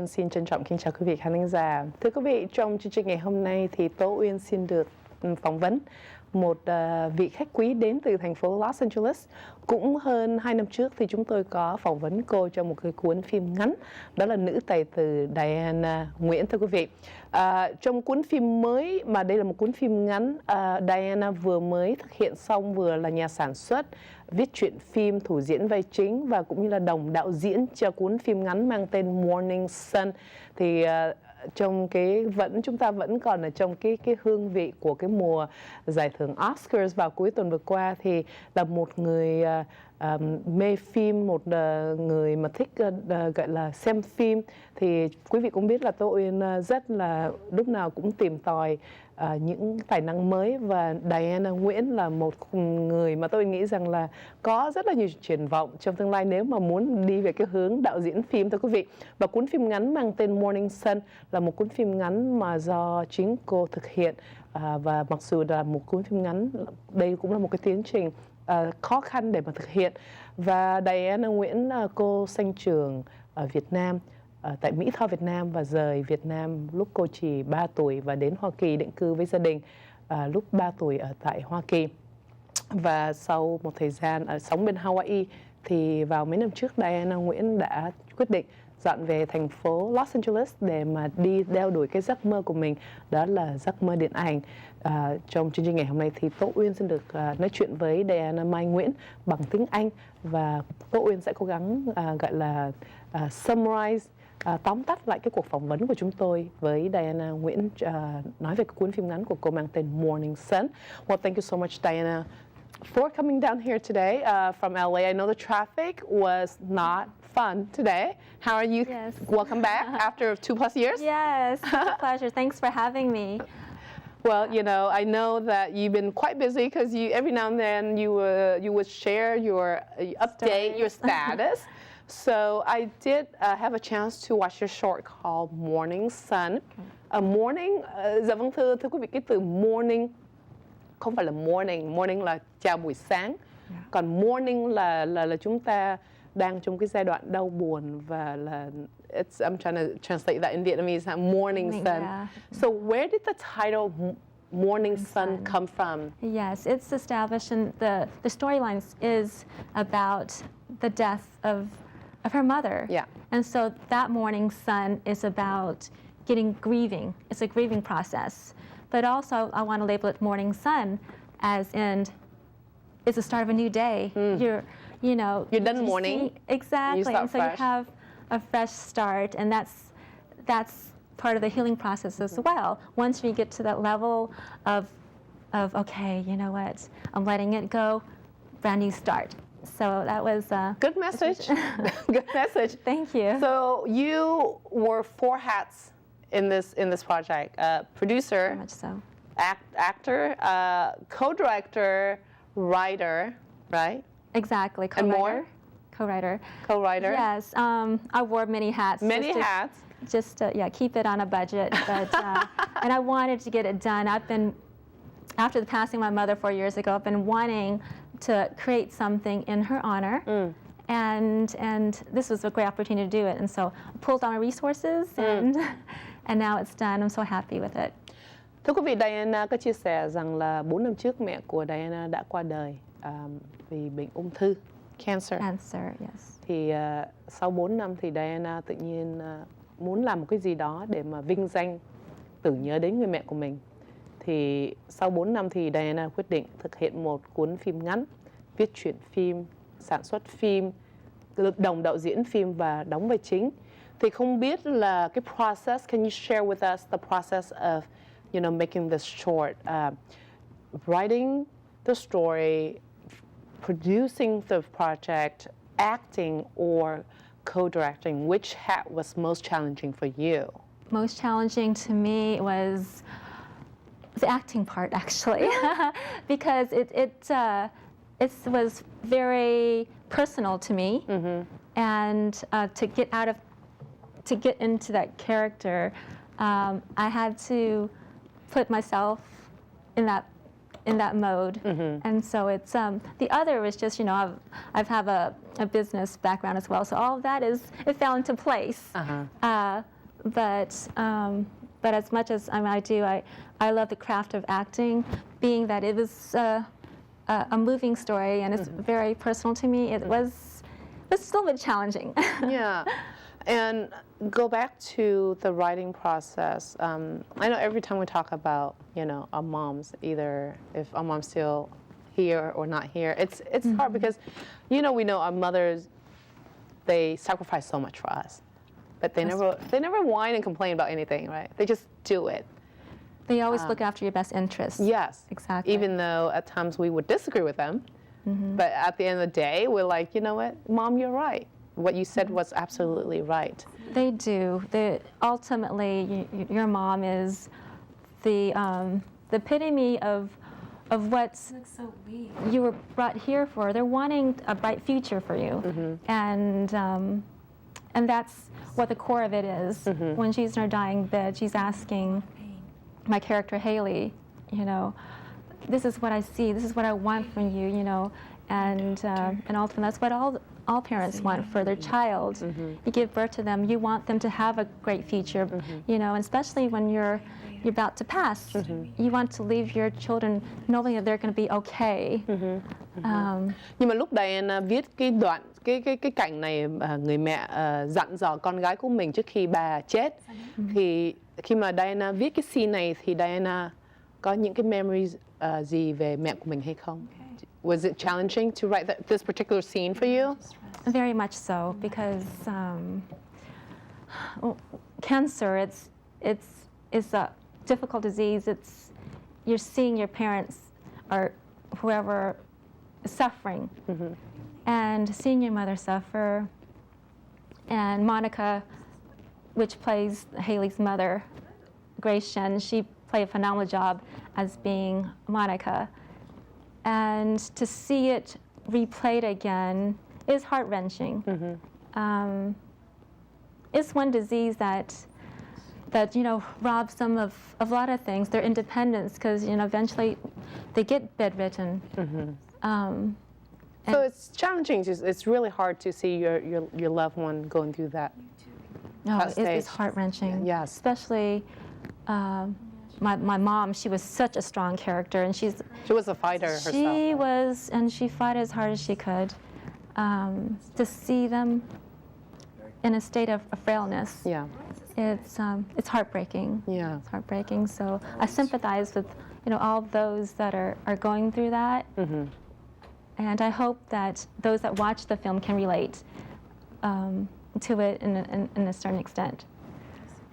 Uyen xin trân trọng kính chào quý vị khán thính giả. Thưa quý vị, trong chương trình ngày hôm nay thì Tố Uyen xin được phỏng vấn một vị khách quý đến từ thành phố Los Angeles. Cũng hơn 2 năm trước thì chúng tôi có phỏng vấn cô trong một cái cuốn phim ngắn, đó là Nữ tài tử Diana Nguyen, thưa quý vị. Trong cuốn phim mới, mà đây là một cuốn phim ngắn, Diana vừa mới thực hiện xong, vừa là nhà sản xuất, viết truyện phim, thủ diễn vai chính và cũng như là đồng đạo diễn cho cuốn phim ngắn mang tên Mourning thì trong chúng ta vẫn còn ở trong cái hương vị của cái mùa giải thưởng Oscars vào cuối tuần vừa qua, thì là một người mê phim, một người mà thích gọi là xem phim, thì quý vị cũng biết là Tố Uyen rất là lúc nào cũng tìm tòi những tài năng mới, và Diana Nguyen là một người mà tôi nghĩ rằng là có rất là nhiều triển vọng trong tương lai nếu mà muốn đi về cái hướng đạo diễn phim, thưa quý vị. Và cuốn phim ngắn mang tên Mourning là một cuốn phim ngắn mà do chính cô thực hiện, và mặc dù là một cuốn phim ngắn, đây cũng là một cái tiến trình khó khăn để mà thực hiện. Và Diana Nguyen, cô sanh trường ở Việt Nam, tại Mỹ Tho, Việt Nam, và rời Việt Nam lúc cô chỉ 3 tuổi và đến Hoa Kỳ định cư với gia đình lúc 3 tuổi ở tại Hoa Kỳ. Và sau một thời gian sống bên Hawaii thì vào mấy năm trước Diana Nguyen đã quyết định dọn về thành phố Los Angeles để mà đi đeo đuổi cái giấc mơ của mình, đó là giấc mơ điện ảnh. Trong chương trình ngày hôm nay thì Tố Uyen xin được nói chuyện với Diana Mai Nguyen bằng tiếng Anh, và Tố Uyen sẽ cố gắng gọi là summarize, tóm tắt lại cái cuộc phỏng vấn của chúng tôi với Diana Nguyen nói về cái cuốn phim ngắn của cô mang tên Mourning. Well, thank you so much, Diana, for coming down here today from LA. I know the traffic was not fun today. How are you? Yes. Welcome back after 2+ years. Yes, it's a pleasure. Thanks for having me. Well, you know, I know that you've been quite busy because every now and then you would share your update, your status. So I did have a chance to watch your short called Mourning. Mourning, dạ vâng, thưa quý vị, cái từ morning không phải là morning là chào buổi sáng, còn mourning là chúng ta đang trong cái giai đoạn đau buồn, và là I'm trying to translate that in Vietnamese, Mourning Sun. Yeah. So where did the title Mourning Sun come from? Yes, it's established, and the storyline is about the death of her mother. Yeah. And so that Mourning Sun is about grieving. It's a grieving process. But also, I want to label it Mourning Sun, as in it's the start of a new day. You're done mourning. Exactly. And so fresh. you have a fresh start, and that's part of the healing process as well. Once you get to that level of okay, you know what, I'm letting it go, brand new start. So that was good message. Good message. Thank you. So you wore 4 hats in this project: producer, Very much so. Actor, co-director, writer, right? Exactly. And more? Co-writer. Co-writer. Yes. I wore many hats. Many hats. Just to keep it on a budget, but and I wanted to get it done. After the passing of my mother 4 years ago, I've been wanting to create something in her honor. And this was a great opportunity to do it. And so I pulled all my resources, and now it's done. I'm so happy with it. Thưa quý vị, Diana có chia sẻ rằng là 4 năm trước mẹ của Diana đã qua đời vì bệnh ung thư, cancer. Cancer, yes. Thì sau 4 năm thì Diana tự nhiên muốn làm một cái gì đó để mà vinh danh, tưởng nhớ đến người mẹ của mình. Thì sau 4 năm thì Diana quyết định thực hiện một cuốn phim ngắn, viết truyện phim, sản xuất phim, đồng đạo diễn phim và đóng vai chính. Thì không biết là cái process, can you share with us the process of, making this short, writing the story, producing the project, acting or co-directing? Which hat was most challenging for you? Most challenging to me was the acting part, actually, because it was very personal to me, and to get into that character, I had to put myself in that in that mode. And so it's the other is just, you know, I've have a business background as well, so all of that it fell into place. But as much as I love the craft of acting, being that it was a moving story and it's very personal to me, it was still a bit challenging. Yeah. And go back to the writing process. I know every time we talk about, you know, our moms, either if our mom's still here or not here, it's hard because, you know, we know our mothers, they sacrifice so much for us, but they never whine and complain about anything, right? They just do it. They always look after your best interests. Yes. Exactly. Even though at times we would disagree with them, but at the end of the day, we're like, you know what, Mom, you're right. What you said was absolutely right. They do. Ultimately, your mom is the epitome of what you were brought here for. They're wanting a bright future for you, and that's what the core of it is. When she's in her dying bed, she's asking my character Haley, you know, this is what I see. This is what I want from you, you know, and ultimately that's what all parents want for their child. You give birth to them, you want them to have a great future, you know, and especially when you're about to pass. You want to leave your children knowing that they're going to be okay. Nhưng mà lúc Diana viết cái đoạn cái cảnh này, người mẹ dặn dò con gái của mình trước khi bà chết, thì khi mà Diana viết cái scene này thì Diana có những cái memories gì về mẹ của mình hay không? Was it challenging to write this particular scene for you? Very much so, because cancer, it's a difficult disease. You're seeing your parents or whoever is suffering, and seeing your mother suffer. And Monica, which plays Haley's mother, Grace Shen, she played a phenomenal job as being Monica. And to see it replayed again is heart-wrenching. It's one disease that you know robs them of a lot of things, their independence, because you know eventually they get bedridden. So it's challenging. It's really hard to see your loved one going through that. No, it's heart-wrenching. Yes, especially. My mom, she was such a strong character, and she was a fighter herself. She was, and she fought as hard as she could. To see them in a state of frailness, it's heartbreaking. Yeah, it's heartbreaking. So I sympathize with all those that are going through that, and I hope that those that watch the film can relate to it in a certain extent.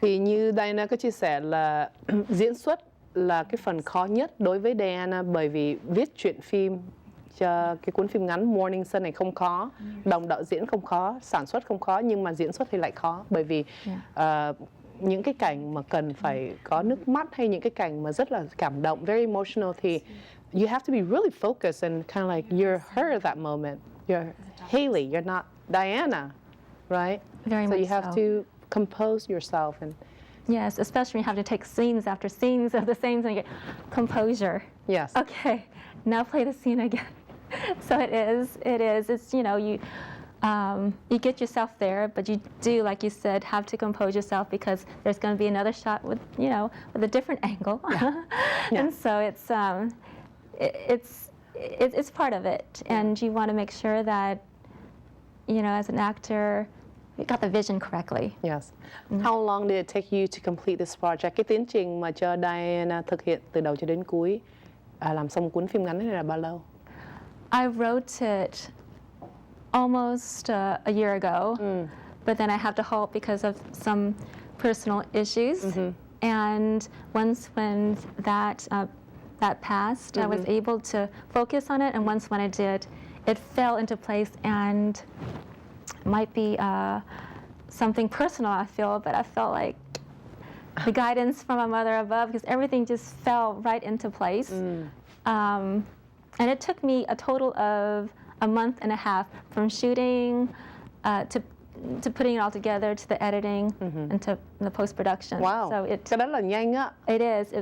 Thì như Diana có chia sẻ là diễn xuất là cái phần khó nhất đối với Diana, bởi vì viết truyện phim cho cái cuốn phim ngắn Mourning này không khó, đồng đạo diễn không khó, sản xuất không khó, nhưng mà diễn xuất thì lại khó, bởi vì những cái cảnh mà cần phải có nước mắt hay những cái cảnh mà rất là cảm động, very emotional, thì you have to be really focused and kind of like you're her at that moment. You're Haley, you're not Diana, right? Very so much you have to compose yourself. And yes, especially when you have to take scenes after scenes of the scenes and you get composure. Yes. Okay, now play the scene again. So it is. It's you get yourself there, but you do, like you said, have to compose yourself because there's going to be another shot with with a different angle. Yeah. And so it's part of it, and you want to make sure that as an actor, you got the vision correctly. Yes. How long did it take you to complete this project? Cái tiến trình mà cho Diana thực hiện từ đầu cho đến cuối, làm xong cuốn phim ngắn này là bao lâu? I wrote it almost a year ago, but then I had to halt because of some personal issues. And once when that passed, I was able to focus on it. And once when I did, it fell into place, and might be something personal, I feel, but I felt like the guidance from my mother above, because everything just fell right into place. And it took me a total of a month and a half from shooting to putting it all together, to the editing, and to the post-production. Wow. So cái đó là nhanh á. It is.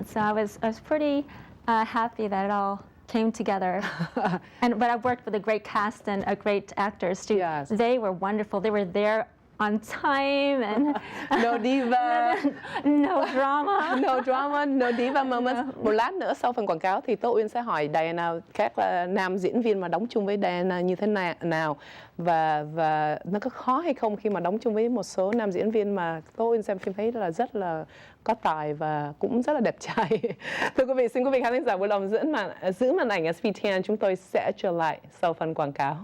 So I was pretty happy that it all came together. But I worked with a great cast and a great actors too. Yes. They were wonderful. They were there on time and No diva. no drama. No drama, no diva moments. Một lát nữa sau phần quảng cáo thì Tố Uyên sẽ hỏi Diana các nam diễn viên mà đóng chung với Diana như thế nào và nó có khó hay không khi mà đóng chung với một số nam diễn viên mà Tố Uyên xem phim thấy là rất là có tài và cũng rất là đẹp trai. Thưa quý vị, xin quý vị khán giả vui lòng giữ màn ảnh SBTN, chúng tôi sẽ trở lại sau phần quảng cáo.